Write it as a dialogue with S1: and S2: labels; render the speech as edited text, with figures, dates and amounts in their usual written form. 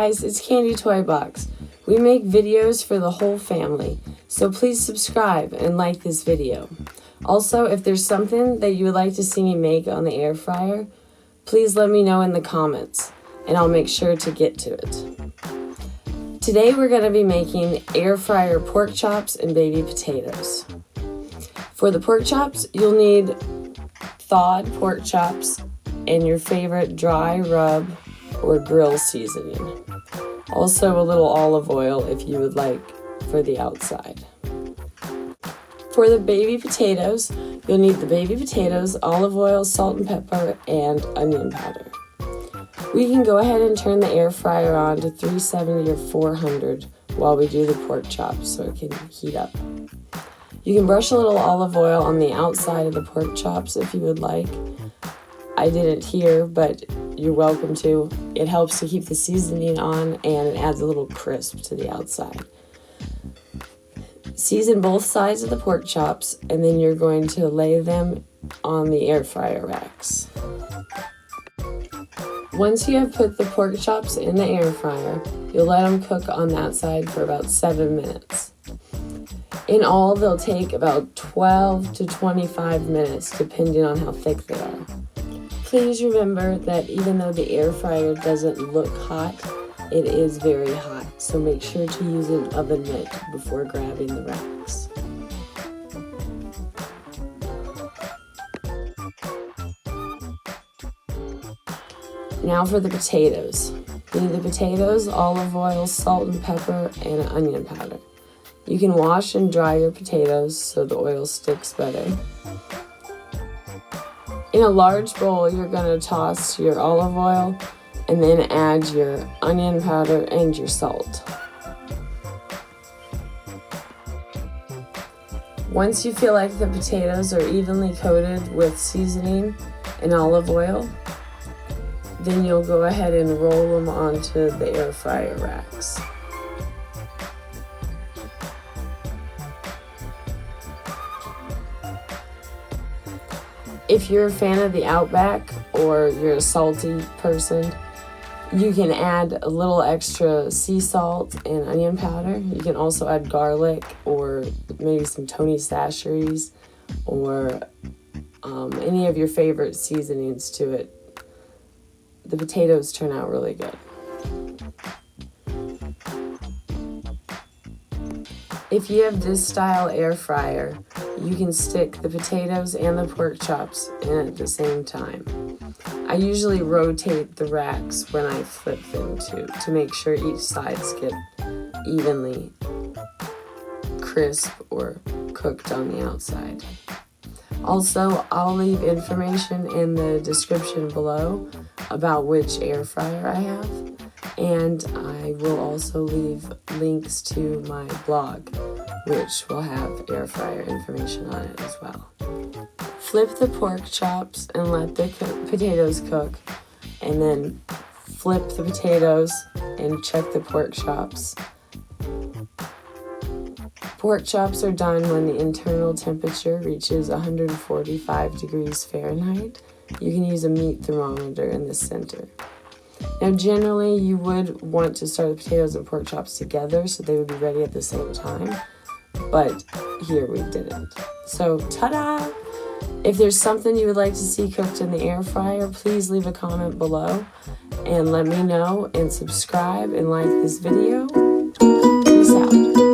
S1: guys, it's Candy Toy Box. We make videos for the whole family, so please subscribe and like this video. Also, if there's something that you would like to see me make on the air fryer, please let me know in the comments, and I'll make sure to get to it. Today we're going to be making air fryer pork chops and baby potatoes. For the pork chops, you'll need thawed pork chops and your favorite dry rub or grill seasoning. Also a little olive oil if you would like for the outside. For the baby potatoes, you'll need the baby potatoes, olive oil, salt and pepper, and onion powder. We can go ahead and turn the air fryer on to 370 or 400 while we do the pork chops so it can heat up. You can brush a little olive oil on the outside of the pork chops if you would like. I didn't here, but you're welcome to. It helps to keep the seasoning on and it adds a little crisp to the outside. Season both sides of the pork chops and then you're going to lay them on the air fryer racks. Once you have put the pork chops in the air fryer, you'll let them cook on that side for about 7 minutes. In all, they'll take about 12 to 25 minutes depending on how thick they are. Please remember that even though the air fryer doesn't look hot, it is very hot, so make sure to use an oven mitt before grabbing the racks. Now for the potatoes. You need the potatoes, olive oil, salt and pepper, and onion powder. You can wash and dry your potatoes so the oil sticks better. In a large bowl, you're going to toss your olive oil and then add your onion powder and your salt. Once you feel like the potatoes are evenly coated with seasoning and olive oil, then you'll go ahead and roll them onto the air fryer racks. If you're a fan of the Outback or you're a salty person, you can add a little extra sea salt and onion powder. You can also add garlic or maybe some Tony Chachere's or any of your favorite seasonings to it. The potatoes turn out really good. If you have this style air fryer, you can stick the potatoes and the pork chops in at the same time. I usually rotate the racks when I flip them to make sure each sides get evenly crisp or cooked on the outside. Also, I'll leave information in the description below about which air fryer I have, and I will also leave links to my blog, which will have air fryer information on it as well. Flip the pork chops and let the potatoes cook, and then flip the potatoes and check the pork chops. Pork chops are done when the internal temperature reaches 145 degrees Fahrenheit. You can use a meat thermometer in the center. Now generally you would want to start the potatoes and pork chops together so they would be ready at the same time, but here we didn't. So ta-da! If there's something you would like to see cooked in the air fryer, please leave a comment below and let me know, and subscribe and like this video. Peace out.